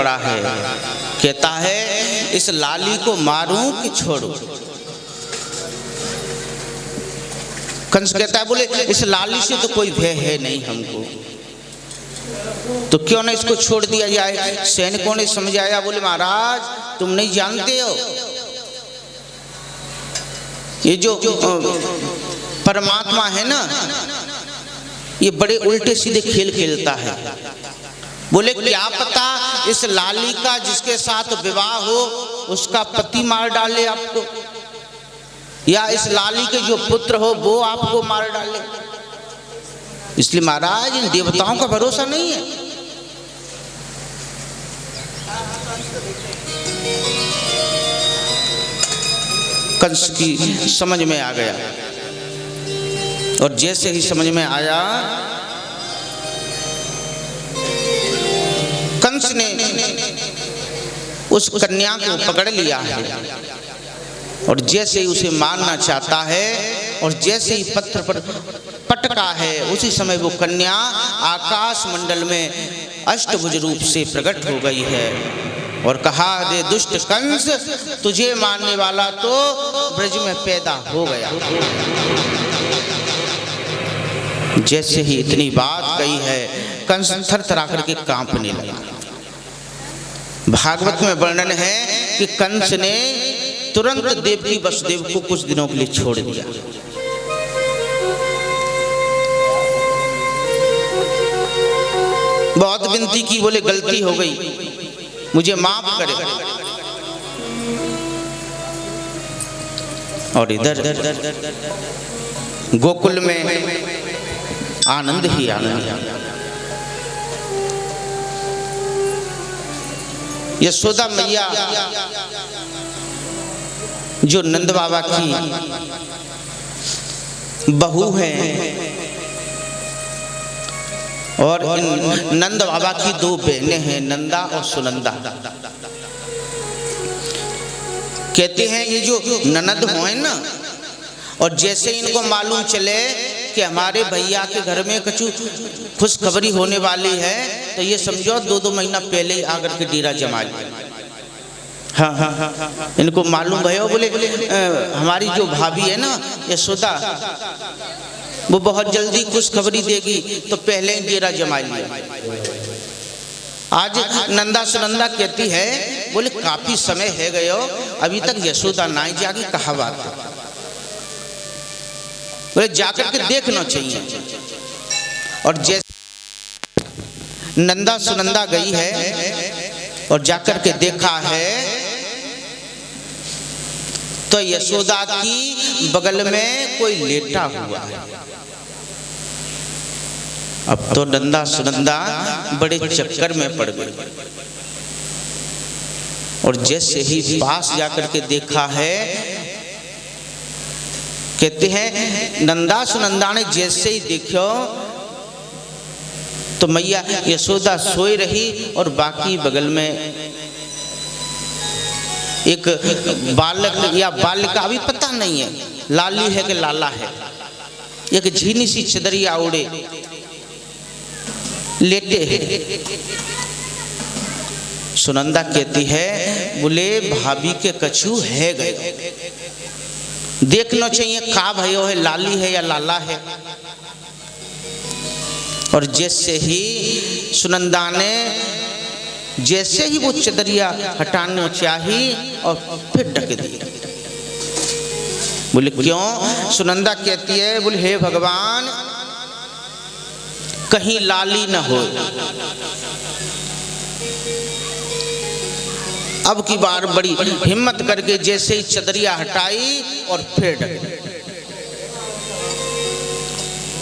पड़ा है, कहता है इस लाली को मारूं कि छोड़ूं। कंस कहता है बोले इस लाली से तो कोई भय है नहीं हमको, तो क्यों ना इसको छोड़ दिया जाए। सैनिकों ने समझाया, बोले महाराज तुम नहीं जानते हो, ये जो परमात्मा है ना, ये बड़े उल्टे सीधे खेल खेलता है। बोले क्या पता इस लाली का जिसके साथ विवाह हो उसका पति मार डाले आपको, या इस लाली के जो पुत्र हो वो आपको मार डाले। इसलिए महाराज इन देवताओं का भरोसा नहीं है। कंस की समझ में आ गया, और जैसे ही समझ में आया कंस ने उस कन्या को पकड़ लिया है, और जैसे ही उसे मारना चाहता है और जैसे ही पत्थर पर पटका है, उसी समय वो कन्या आकाश मंडल में अष्टभुज रूप से प्रकट हो गई है और कहा, रे दुष्ट कंस, तुझे मारने वाला तो ब्रज में पैदा हो गया। जैसे ही इतनी बात कही है, कंस थरथरा करके कांपने लगा। भागवत में वर्णन है कि कंस ने तुरंत देवकी वसुदेव को कुछ दिनों के लिए छोड़ दिया। बहुत विनती की, बोले गलती हो गई, मुझे माफ करे। और इधर गोकुल में आनंद ही आनंद। यशोदा मैया जो नंद बाबा की बहू है, और इन नंद बाबा की दो बहनें हैं, नंदा और सुनंदा। कहते हैं ये जो ननद हो ना, और जैसे इनको मालूम चले कि हमारे भैया के घर में कुछ खुशखबरी होने वाली है, तो ये समझो 2-2 महीना पहले ही आकर के डेरा जमा लिया। हाँ, इनको मालूम भयो, बोले हमारी जो भाभी है ना यशोदा, वो बहुत जल्दी खुशखबरी देगी, तो पहले ही डेरा जमा लिया। आज नंदा सुनंदा कहती है, बोले काफी समय है गयो, अभी तक यशोदा नहीं जागी, कहा बात है। बोले जाकर के देखना चाहिए। और जैसे नंदा सुनंदा गई है और जाकर के देखा है, तो यशोदा की बगल में कोई लेटा हुआ है। अब तो नंदा सुनंदा बड़े चक्कर में पड़ गई, और जैसे ही पास जाकर के देखा है, कहते हैं नंदा सुनंदा ने जैसे ही देखो तो मैया यशोदा सोई रही, और बाकी बगल में एक बालक या बालिका, अभी पता नहीं है लाली है कि लाला है, एक झीनी सी चदरिया उड़े लेटे हैं। सुनंदा कहती है, बोले भाभी के कछु है गए, देखना चाहिए का भयो है, लाली है या लाला है। और जैसे ही सुनंदा ने जैसे ही वो चदरिया हटाने चाहिए और फिर ढक दी। बोले क्यों? सुनंदा कहती है, बोले हे भगवान, कहीं लाली न हो। अब की बार बड़ी हिम्मत करके जैसे ही चदरिया हटाई और फिर ढक दी।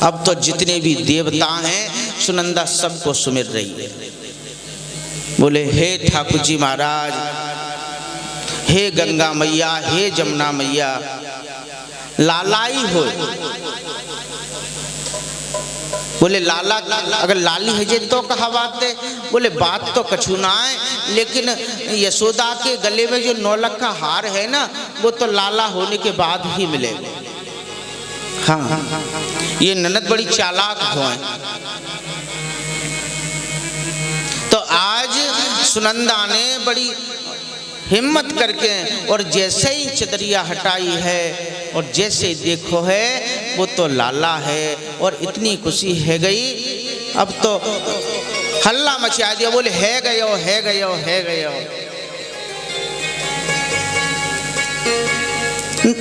अब तो जितने भी देवता हैं सुनंदा सबको सुमिर रही है। बोले हे ठाकुर जी महाराज, हे गंगा मैया, हे जमुना मैया, लालाई हो। बोले लाला अगर लाली है जे तो कहा बात है। बोले बात तो कछु ना है, लेकिन यशोदा के गले में जो 9 लाख का हार है ना, वो तो लाला होने के बाद ही मिलेगा। हाँ, ये ननद बड़ी चालाक हो। तो आज सुनंदा ने बड़ी हिम्मत करके और जैसे ही चदरिया हटाई है और जैसे ही देखो है वो तो लाला है, और इतनी खुशी है गई, अब तो हल्ला मचा दिया, बोले है गयो है गयो है गयो।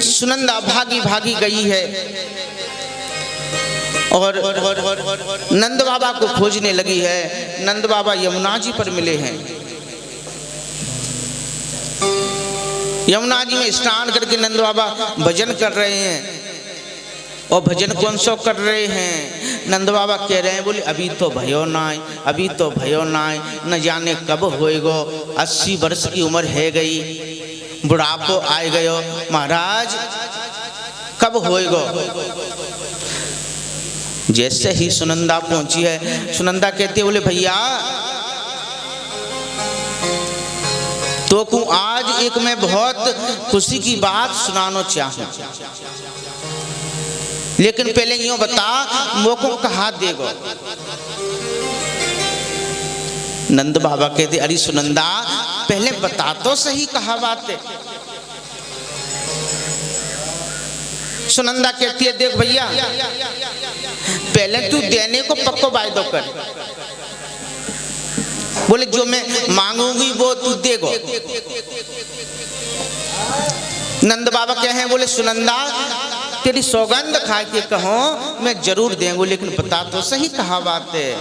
सुनंदा भागी भागी गई है और नंद बाबा को खोजने लगी है। नंद बाबा यमुना जी पर मिले हैं। यमुना जी में स्नान करके नंद बाबा भजन कर रहे हैं, और भजन कौन सो कर रहे हैं? नंद बाबा कह रहे हैं, बोले अभी तो भयो नाय, अभी तो भयो नाय, न जाने कब होएगो, 80 वर्ष की उम्र है गई, बुढ़ापो आए गयो, महाराज कब होएगो। जैसे ही सुनंदा पहुंची है, सुनंदा कहती है, बोले भैया तो को आज एक मैं बहुत खुशी की बात सुनाना चाहूं, लेकिन पहले यूं बता मोको कहा देगो। नंद बाबा कहते, अरे सुनंदा पहले बता तो सही कहा बात है। सुनंदा कहती है, देख भैया पहले तू देने को पक्को वायदो कर, बोले जो मैं मांगूंगी वो तू देगो। नंद बाबा कहे, बोले सुनंदा तेरी सौगंध खा के कहो मैं जरूर देंगे, लेकिन बता तो सही कहा बात है।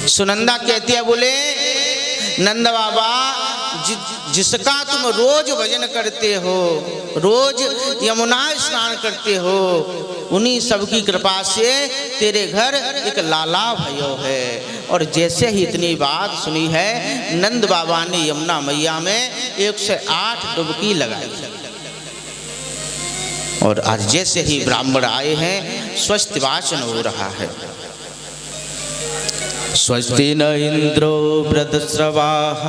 सुनंदा कहती है, बोले नंद बाबा जिसका तुम रोज भजन करते हो, रोज यमुना स्नान करते हो, उन्हीं सबकी कृपा से तेरे घर एक लाला भयो है। और जैसे ही इतनी बात सुनी है, नंद बाबा ने यमुना मैया में 108 डुबकी लगाई, और आज जैसे ही ब्राह्मण आए हैं स्वस्ति वाचन हो रहा है। स्वस्ति न इंद्रो वृद्धश्रवाः